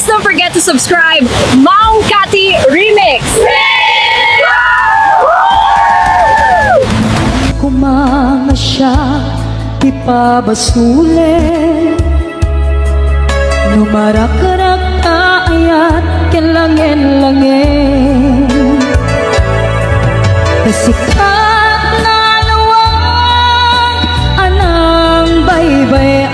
don't forget to subscribe. Maong Kati Remix! Kumanga siya, di pa basule. Numarakarag ayat kelangin-langin. Kasikat na lawag anang baybayan.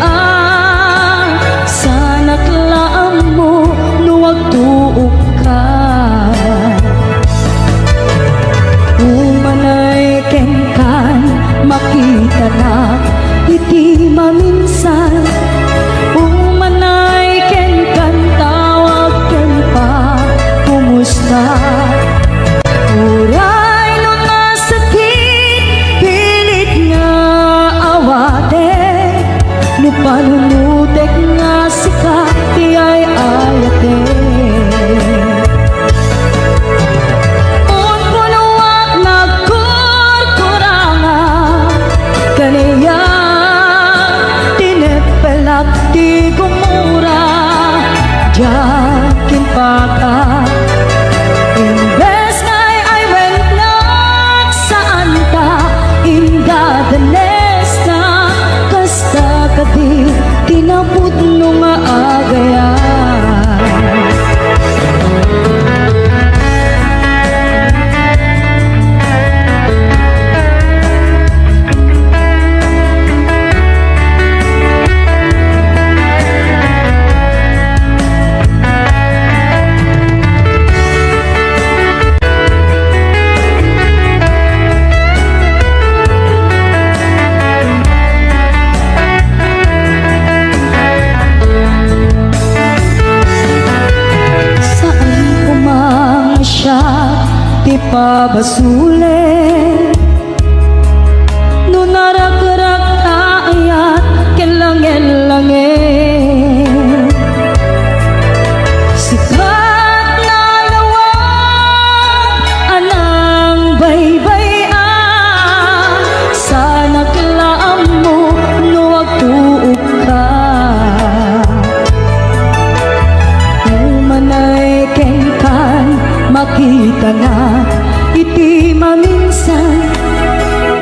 Sana klaam mo nuwag tuok ka. Umanay kengkan makita na iti maminsan. Umanay kengkan tawag ken pa kumusta. Uray no nasakit pilit nga awate. No panunutek nga sikat ti ay ayate. Di gumura jakin paka. Imbes ngay I went not saan ta indadanes na. Kasta kadi tinapod no nga agayan. Di pa basule. No narak-rak ayat kelangin-langin. Sikat na lawag anang baybayan. Sana klaam mo nuwag tuok ka. Umanay kengkan makita na iti maminsan.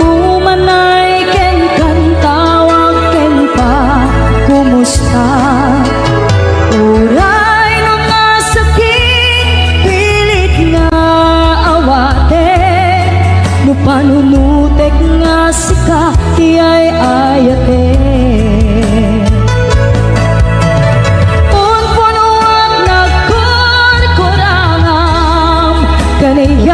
Umanay ken kan tawag ken pa kumusta. Uray no nasakit pilit nga awate. No panunutek nga sika ti ay ayate. Kaniya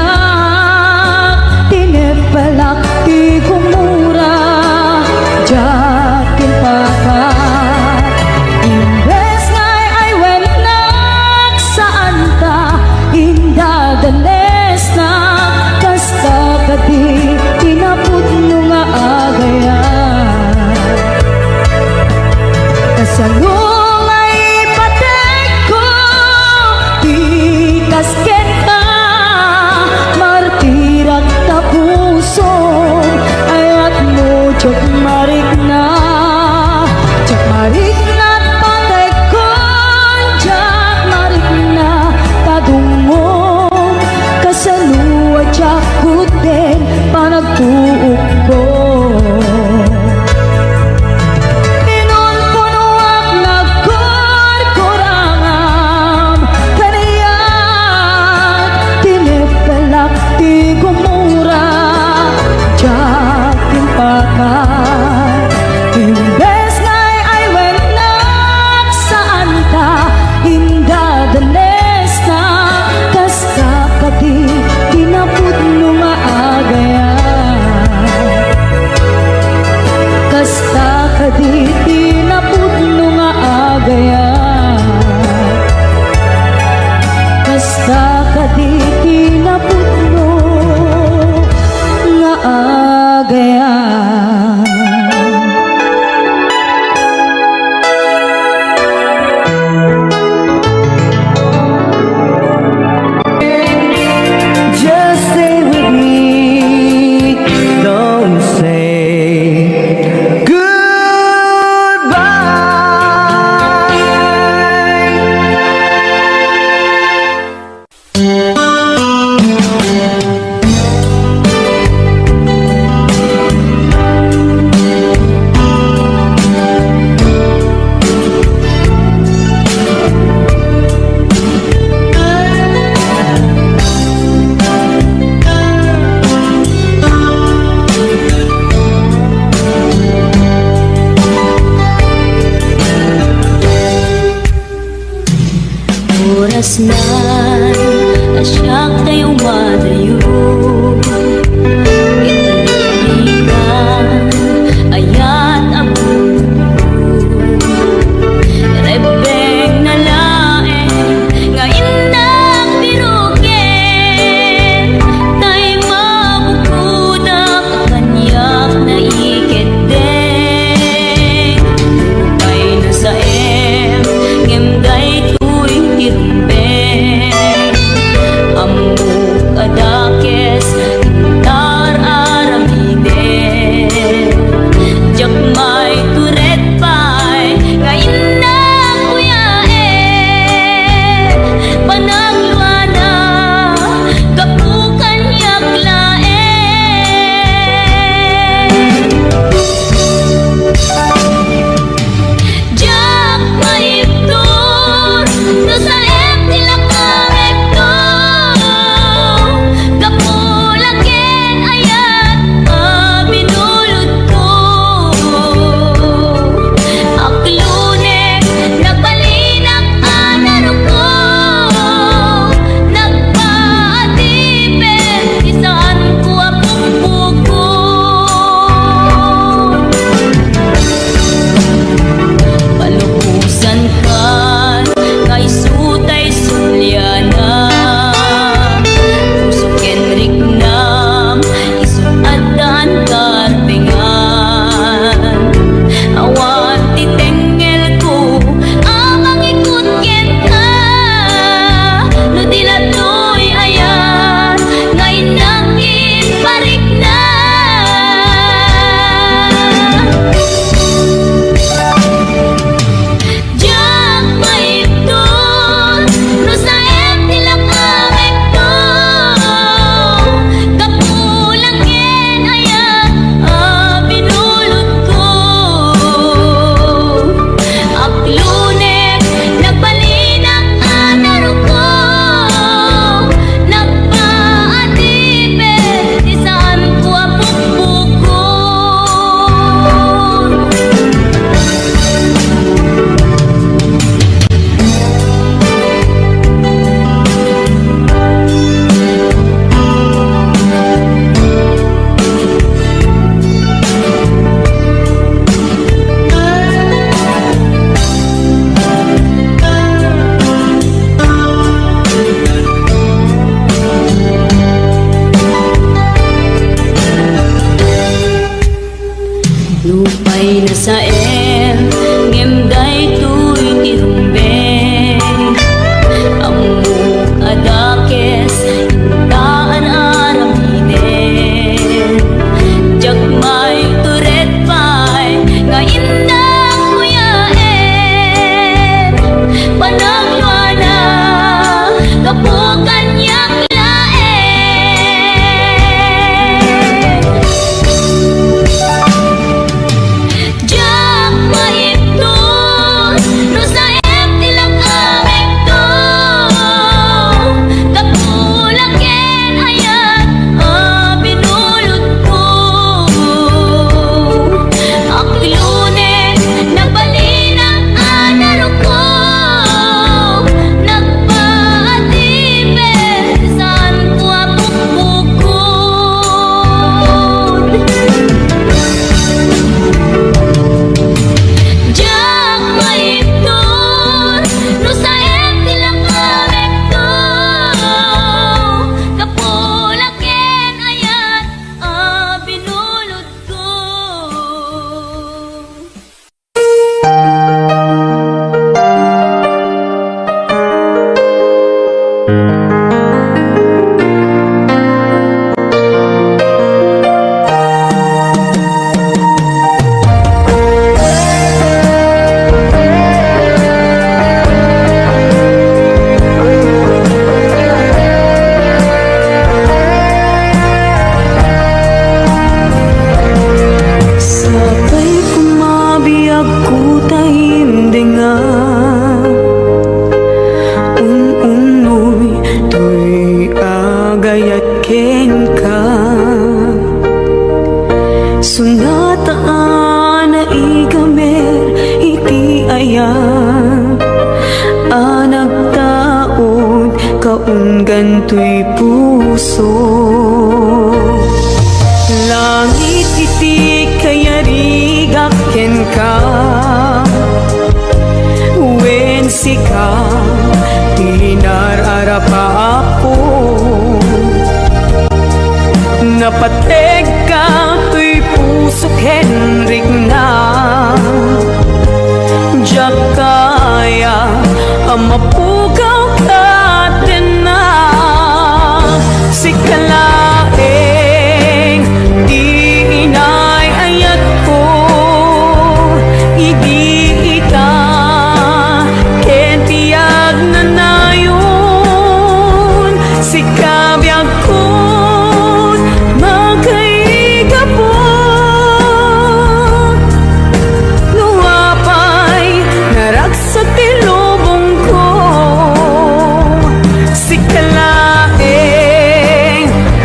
Kasnan, asyak tayo madayo. Itiniligan, ayat abu. Rebeng na laeng, ngayon na pirugin. Tay mabukudak, kanyak na iketeng. Lupay na sa ngemday tirumbeng, amuk adakes tar aramiden, jak may turet pay ngayon na kuyaen, panagluana kapukan yaklaen. Jak maiptur no sa kapulaken ayat binulot ko. Aklunek nagbalinang anaro ko, nagpaatipin isaan ko apong bukod. Palukusan kan kay sutay sulyana, usuken riknam isuatan karpengan. Awan titengel ko amang ikut ken ka, no dilatoy ayan ngay nangin parik na. Jak maipton no sa tilak amekto, kapulaken ayan binulot ko. Aklunek nagbalinang anaro ko, nagpaatipin isaan ko apong bukod. Lupay na sa ngemday tuy tirumbeng, amuk adakes intaan aramiden, jak may turet pay ngayon na kuyaen, panagluana kapukan yaklaen. Jak maipton no sa tilak amekto, kapulaken ayat binulot ko. Aklunek nagbalinang anaro ko, nagpaatipin saan ko apong bukod. Jak maipton no sa tilak amekto, kapulaken ayat binulot ko. Sabay kumabiyag ko tahimdingan, unoy to'y agayat ken ka. Sunataan na igamer iti ayan, anak tao kaunggan to'y puso. Langit iti kayarigak ken ka, wen sika tinararapa ako. Napateg ka to'y puso Henrik na, diyak kaya ang mapugaw ka din na. Sikalaeng di inay ayat ko, igita ken tiyag na nayon. Sikabiyag ko magkaigapon, luwapay naragsak tilubong ko. Sikalaeng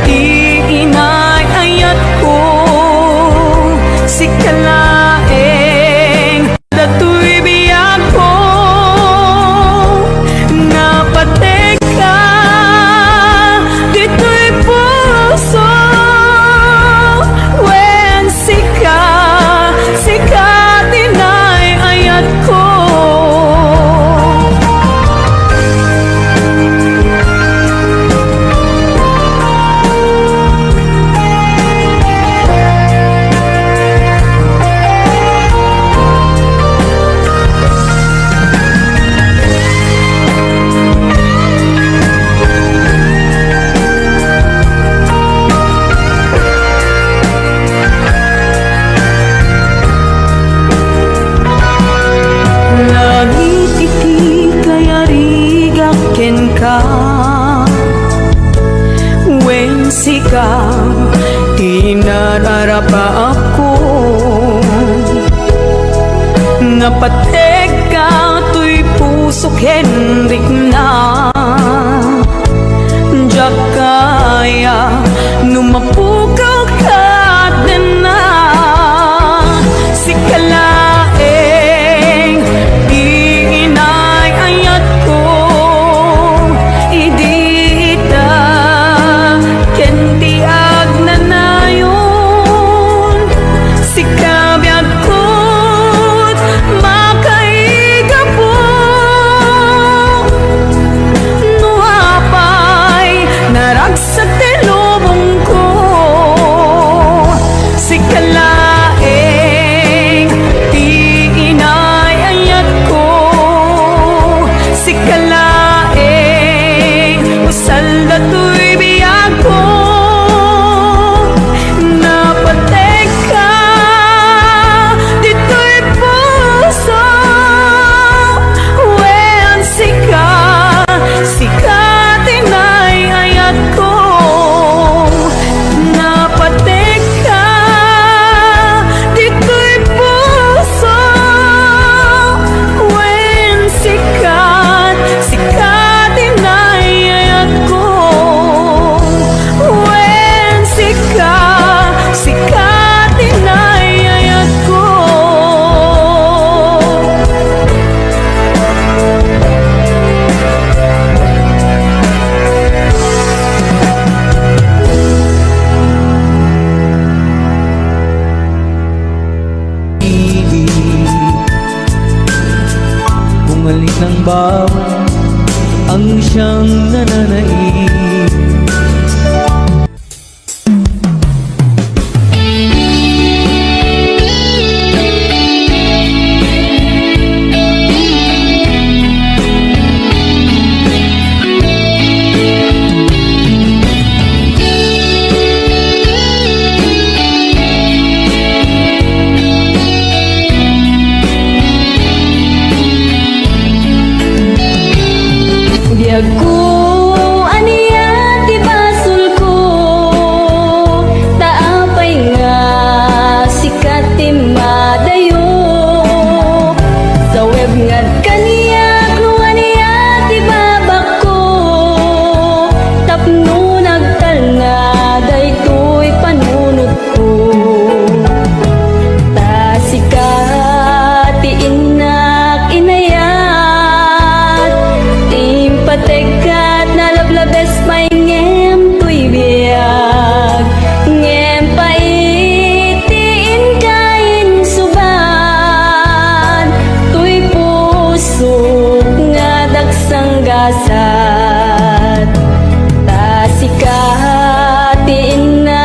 di inay ayat ko, sikalaeng dato'y biyag ko. Napateg ka dito'y puso, wen sika tinay ayat ko. Langit iti kayarigak ken ka, wen sika tinararapa ako. Napateg ka to'y puso Henrik na, diyak kaya numapugaw ka din na. Sikalaeng di inay ayat ko, idita ken tiyag na nayon. Sikabiyag ko't makaigapon, nuapay naragsak tilubong ko. Sikalaeng di inay ayat ko, sikalaeng usal dato'y biyag ko. Napateg ka dito'y puso, wen sika tinay ayat ko. Napateg ka dito'y puso, wen sika tinay ayat ko. Wen sika tinay ayat ko. Bumalik ng bawat ang siyang nananaig. Biyag ko aniya ti basul ko, taapay nga sikat ti madayo. Sa web ngad kaniya no aniya ti babak ko, tapno nagtal nga daytoy panunot ko. Ta sikat ti inak inayat, pateg ka sanggasat. Tasikatiin na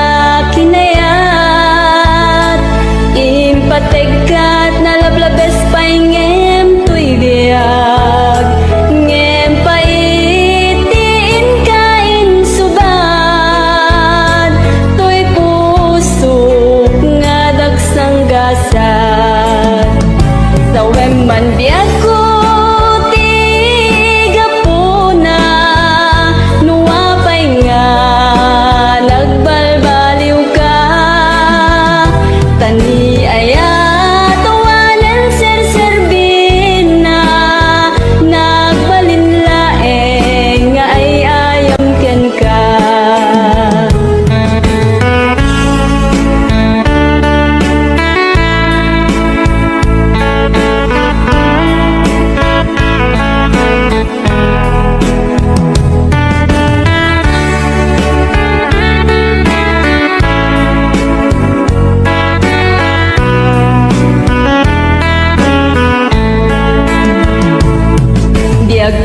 kinayat, impategkat na lablabes paingem tuy biyag. Ngem paitiin kain suban, tuy pusok nga dagsang gasat. Sawem man biyag ko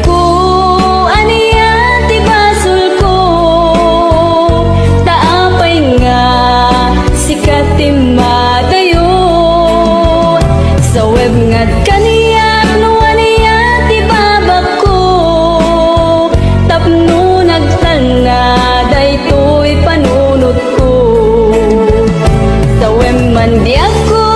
ko aniya ti basul ko, taapay nga sikat ti madayon. Sa web nga kaniya no aniya ti babak ko, tapno nagtanga daytoy panunot ko. Sa web man di ako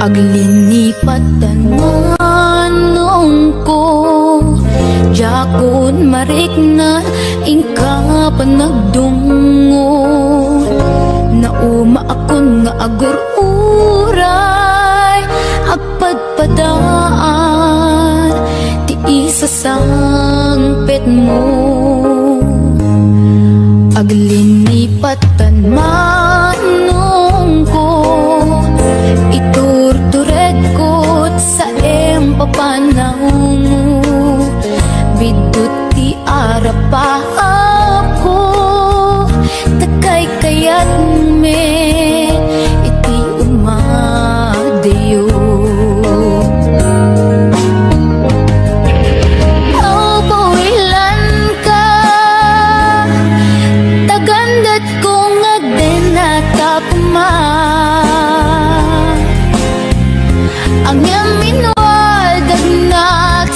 aglinipat manong ko, jakon marik na ingka panagdungon. Nauma akon nga agur-uray, agpadpadaan ti isa sangpet mo. Aglinipatan manong ko, iturtured ko sa empapanang mo. Bidut ti arapa ako, takay kayat me iti umadayo. Pawilan ka, tagandat kong agdenatapma. Ang yamin waldag na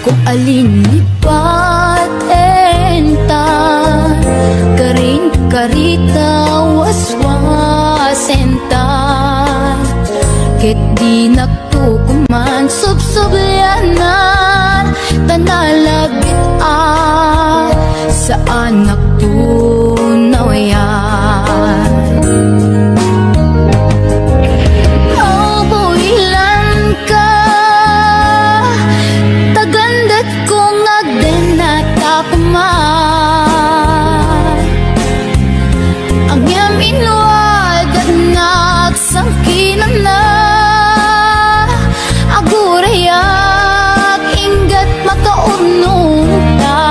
kung alin lipat entar karin karita waswas entar ket di naktukuman subsubyanan tanalabit sa anak tunawayan. Oh, buhilan ka tagandat kong agdenatakuman ang iyam inuad at nagsangkinan na agurayak inggat makaunong ta.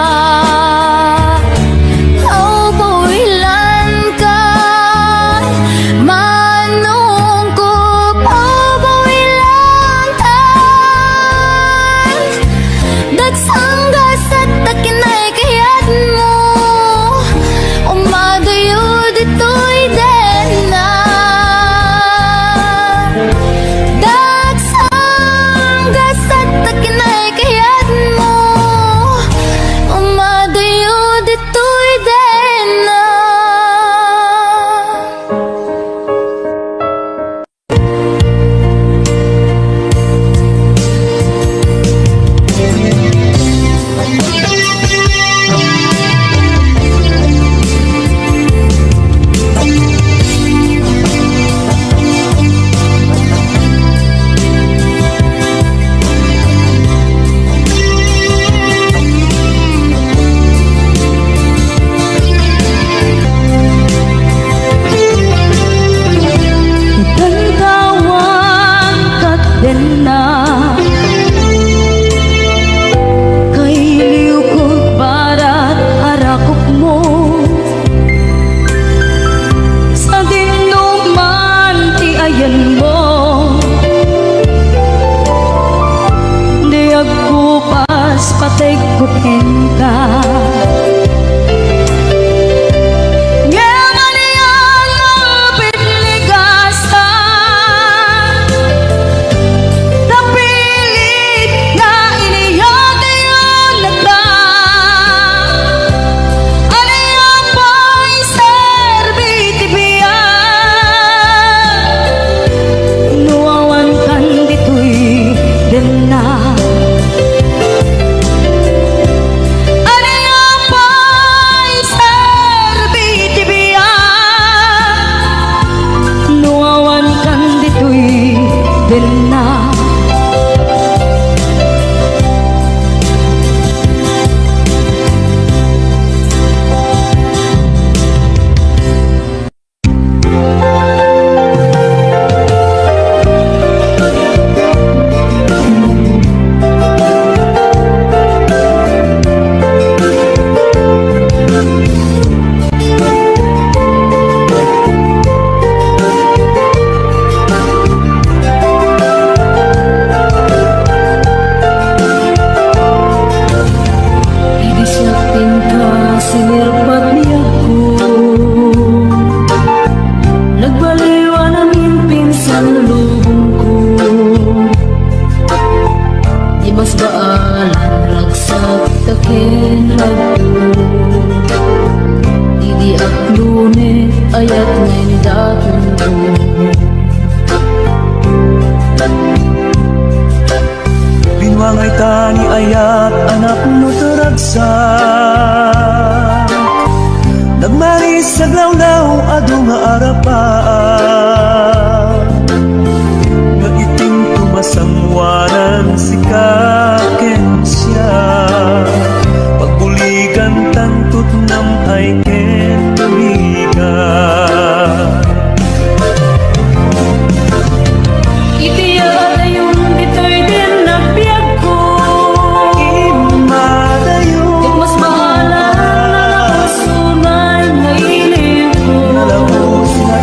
Oh, buhilan ka manungkop. Oh, buhilan ka dagsanggas at takinay kayat mo umadayo dito'y dena dagsanggas at takinay kayat mo umadayo dito'y dena. Tantawan kat din na kay liukog barat harakop mo sa dinuman ti ayan mo di agkupas patay kutin ka. Ayat ngayon dapat mo Binwangay tani ayat anak mo taragsa nagmaris sa glawlaw ado nga arapaan nga iting tumasangwanan si kaken siya pagbuligan tantut nam ay ken tuligan. Itiya dayon dito'y din nagbiag ko Imadayon Ket mas bahala na sunay nga ilim ko Nalabos na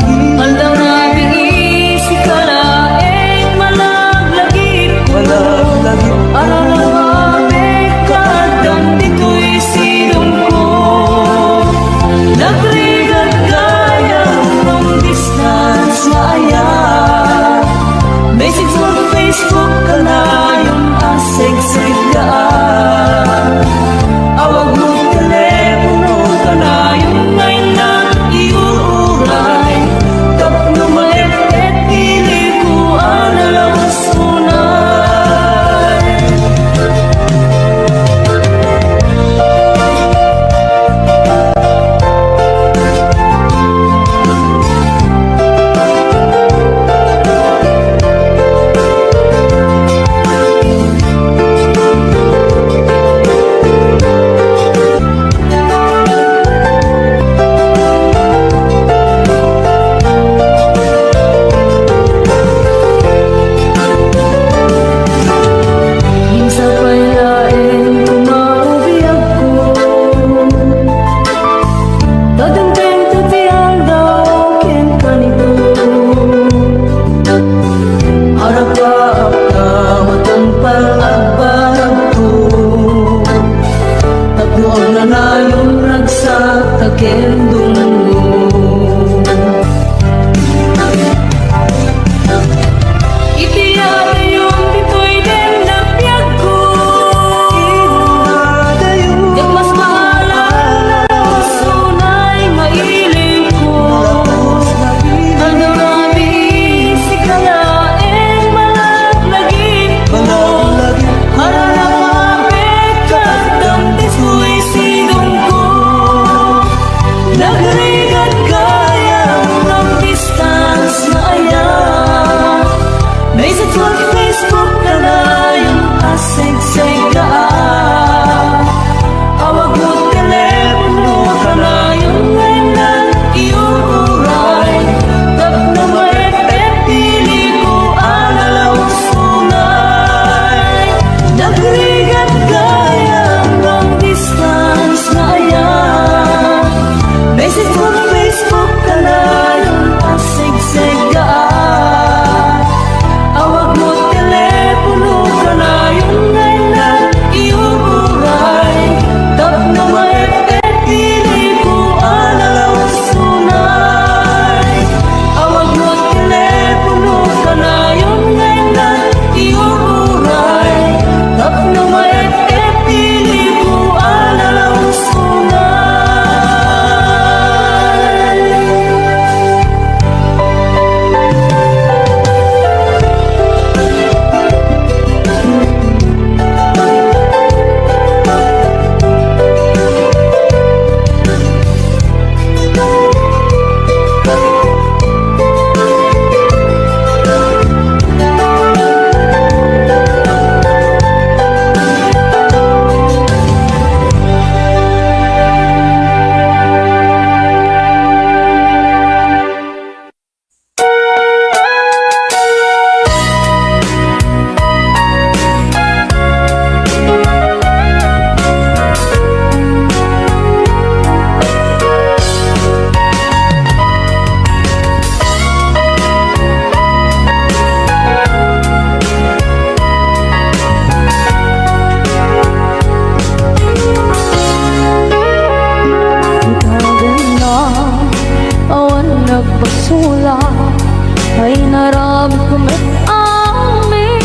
ay naramit ko met amin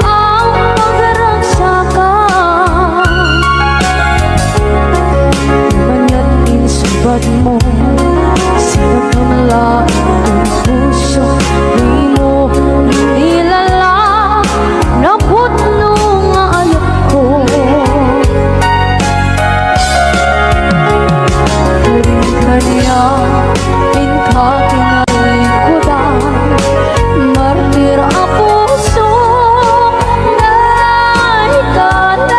ang pagragsakan. Manyan inisubad mo sa pagmamalain ng puso, di mo inilala na putno nga ayat ko. Kanya ka kinalikudan, martir ang puso na ikalang.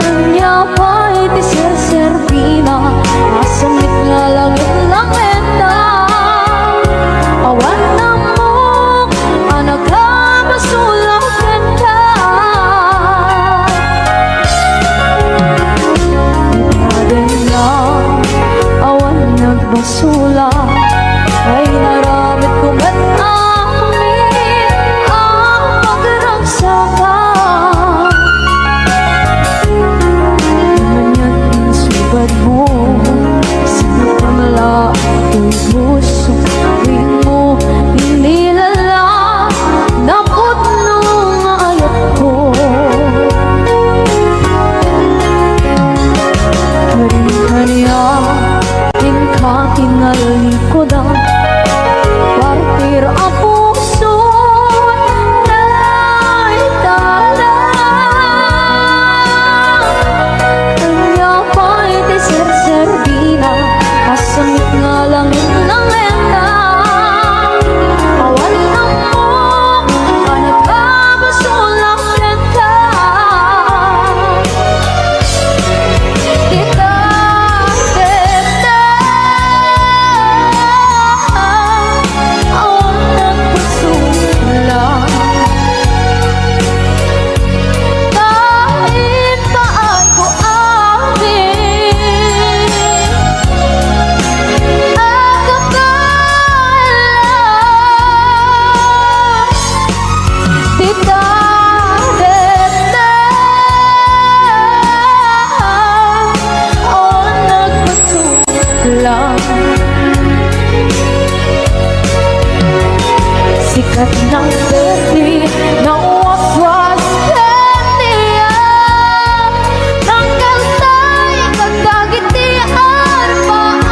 Kanya pa'y tiserserpina, asamit nga langit-langit na awan na mo, anak ka masulakan ka. Awan nagbasula ay naramit ko ba't amin ang pagragsakan. Naman yan insubad mo sa pamalaking puso, di mo inilala na putno nga ayat ko. Kanya kinalikudan, partir ang puso na italang. Kanya pa'y tiserserpina, asamit nga langit-langit na awan na mo, anak ka masulakan ka. Sikat ng gabi na waswas katiyan ng kalsay kagagitian paan.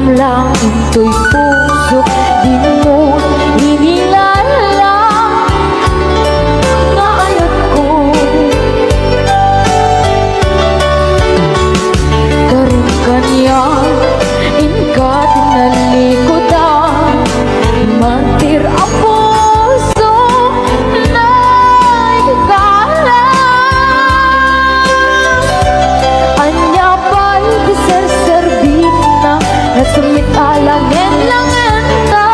Lang into'y puso, di mo hinilala na ayat ko. Karin kanya inka tinalikudan, mantir ang puso na ikalang. Anya pa'y diserserpina, nasumit alangin-langin na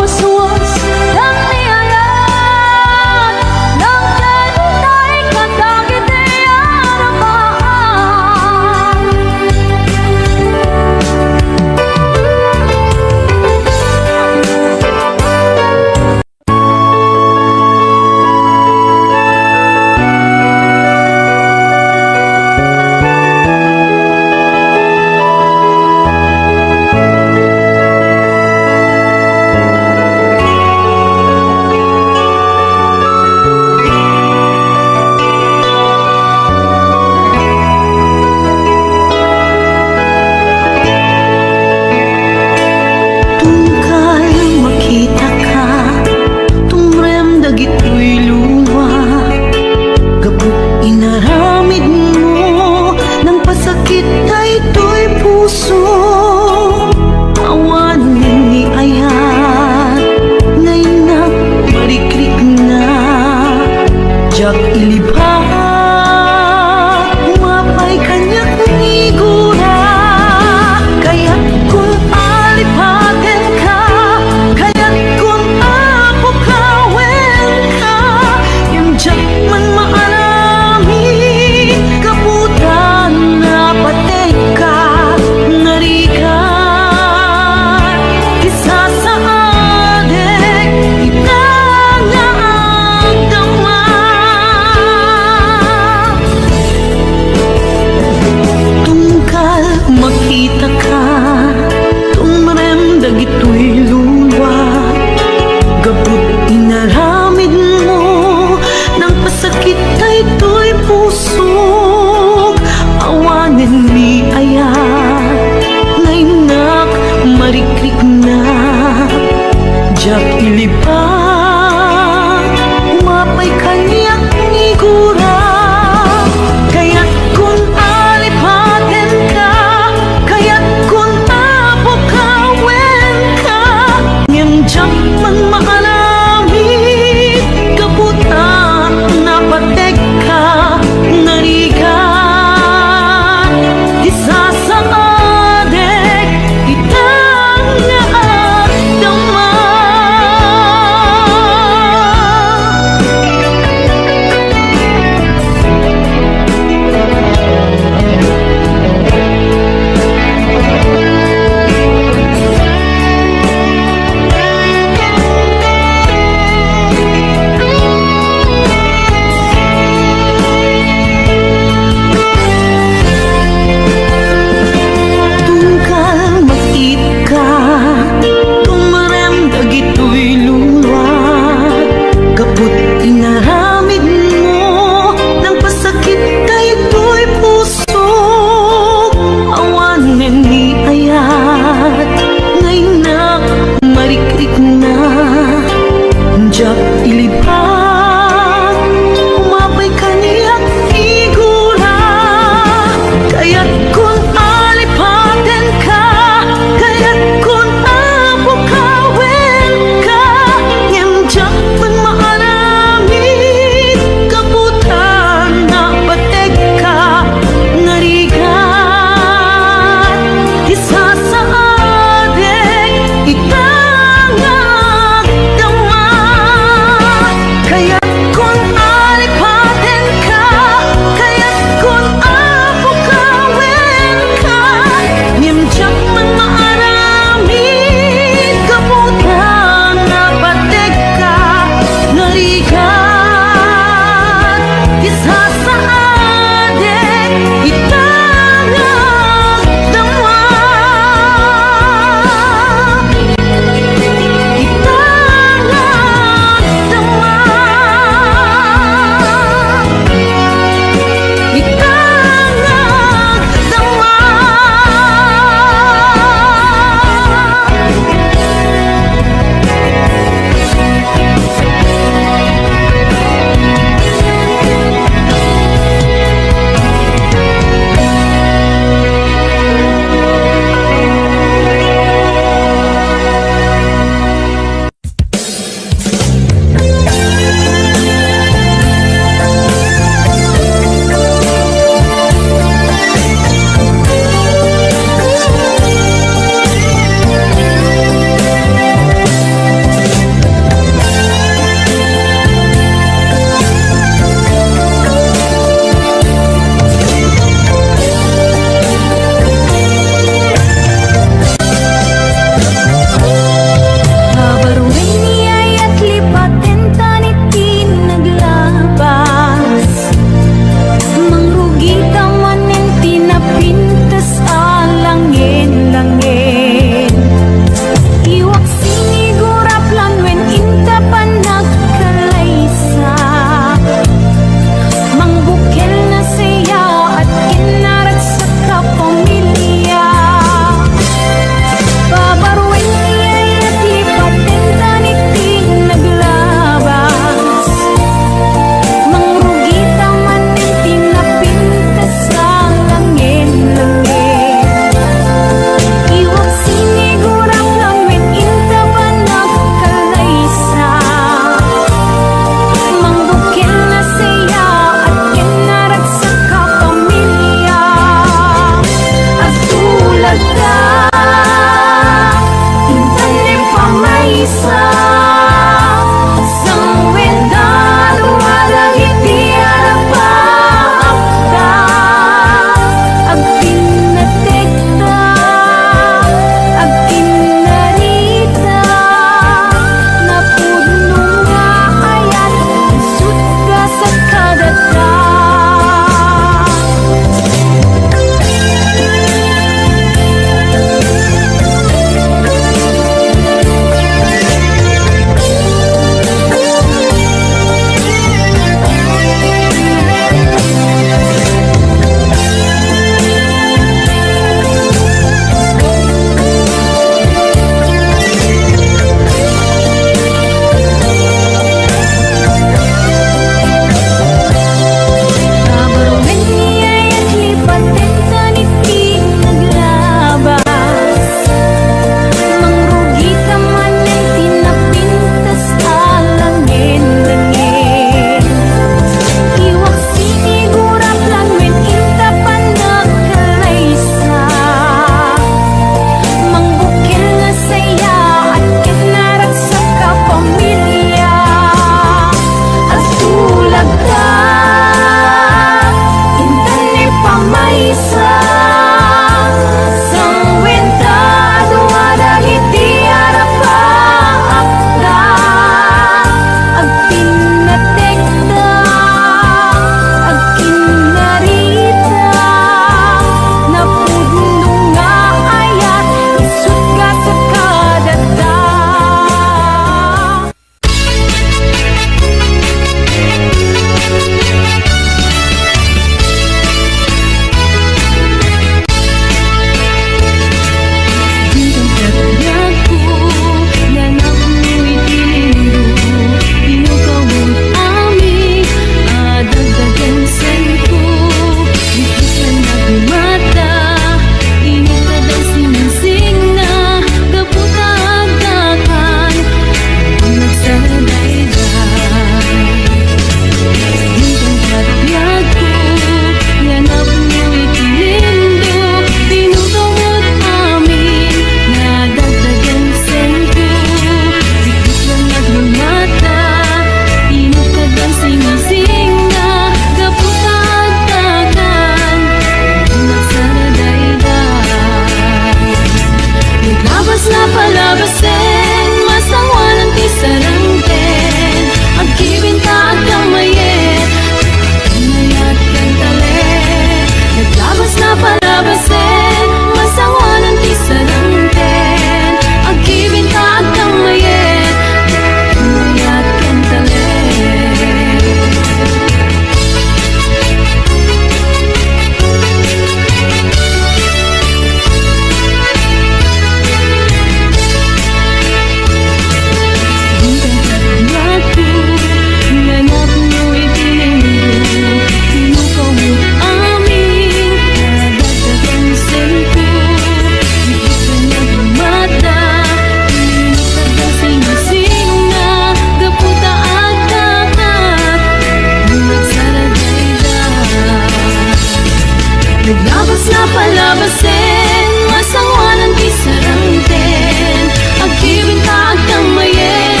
Labas na palabasin, masangwanan di sarangten. Agkiwin ka at kamayin,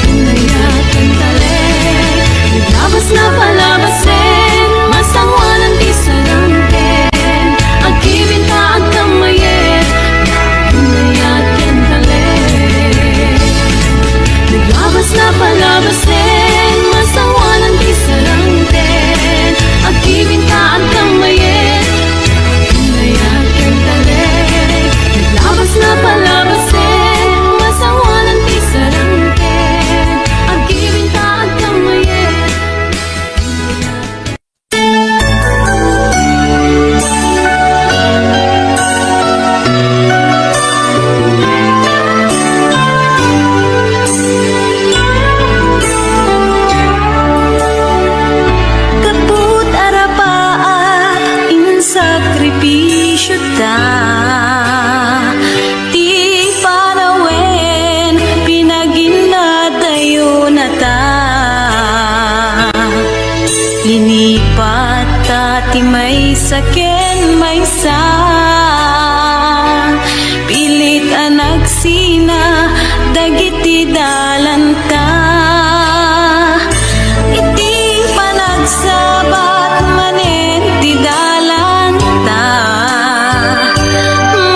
pinayakan talik. Labas na palabasin, masangwanan di sarangten. Agkiwin ka at kamayin, pinayakan talik. Labas na palabasin, masangwanan di sarangten. Agkiwin ka at kamayin, pinayakan talik. Labas na palabasin, masangwanan di sarangten. Agkiwin ka at kamayin. Kaput arapaa in sakripisyo ta, ti panawen pinaginadayo na ta. Linipat ta ti may saken may sa, pilit anagsina dagiti dalanta. Iti panagsabat manen ti dalanta,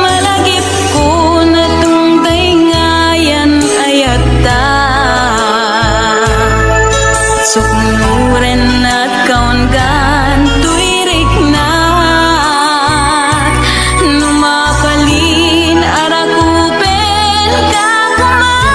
malagip ko na tungtay ngayan ayata. Suknuren at kaungan tuirik na, numapalin arakupen kakuman.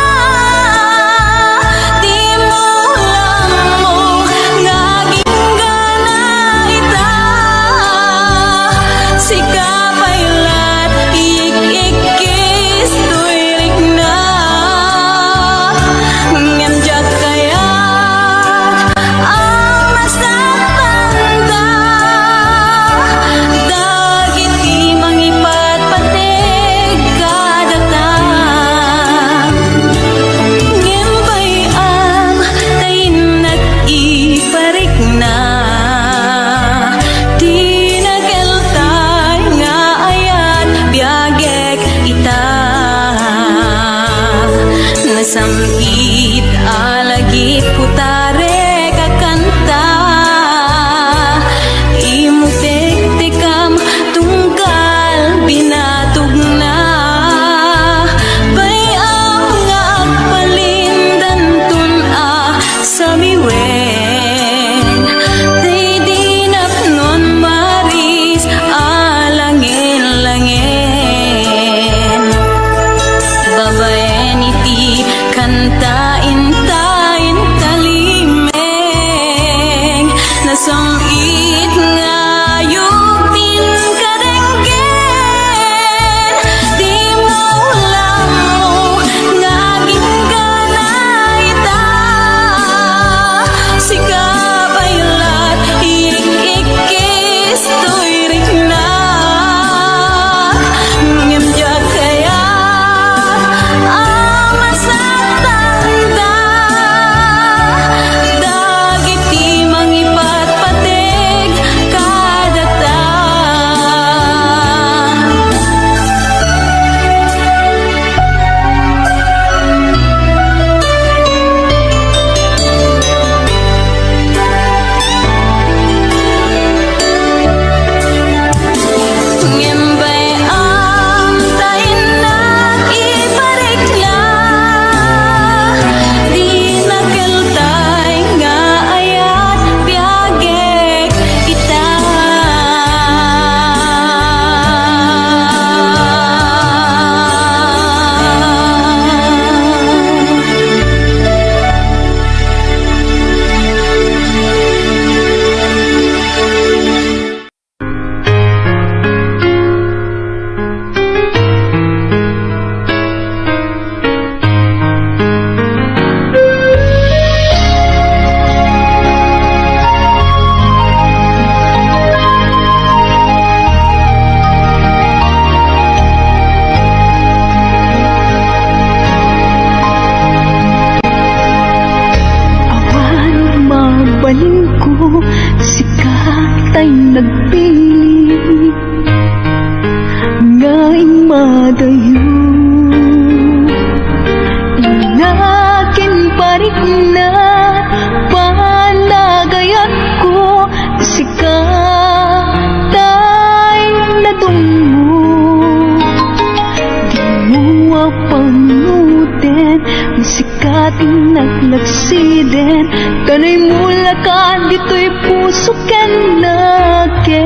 ating naglaksiden. Kanay mula ka, dito'y puso ken naken.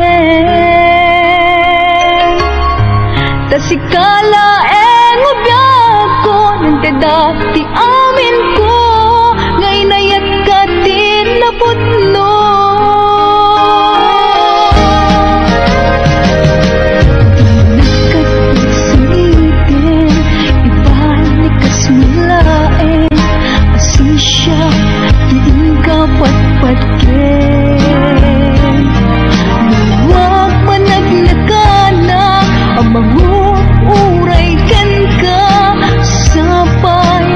Tasikala ubyak ko, nang kadati amin ko, ngay nayat ka tinaputno. Uray ken ka sapay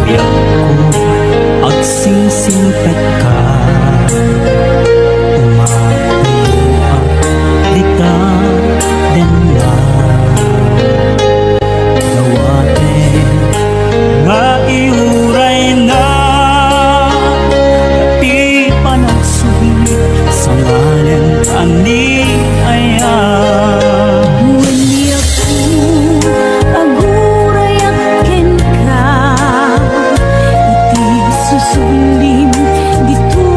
biyak ko agsingsingpet ka umapayo at di ka dala gawain nga iuray na ti panagsubi sa ngalan ani ayan. Wali ako aguray akin ka iti susumlim dito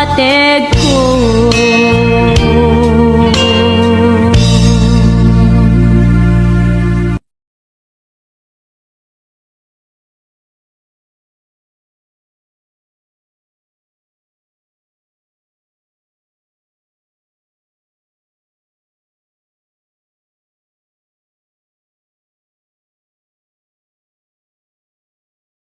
kapatid ko.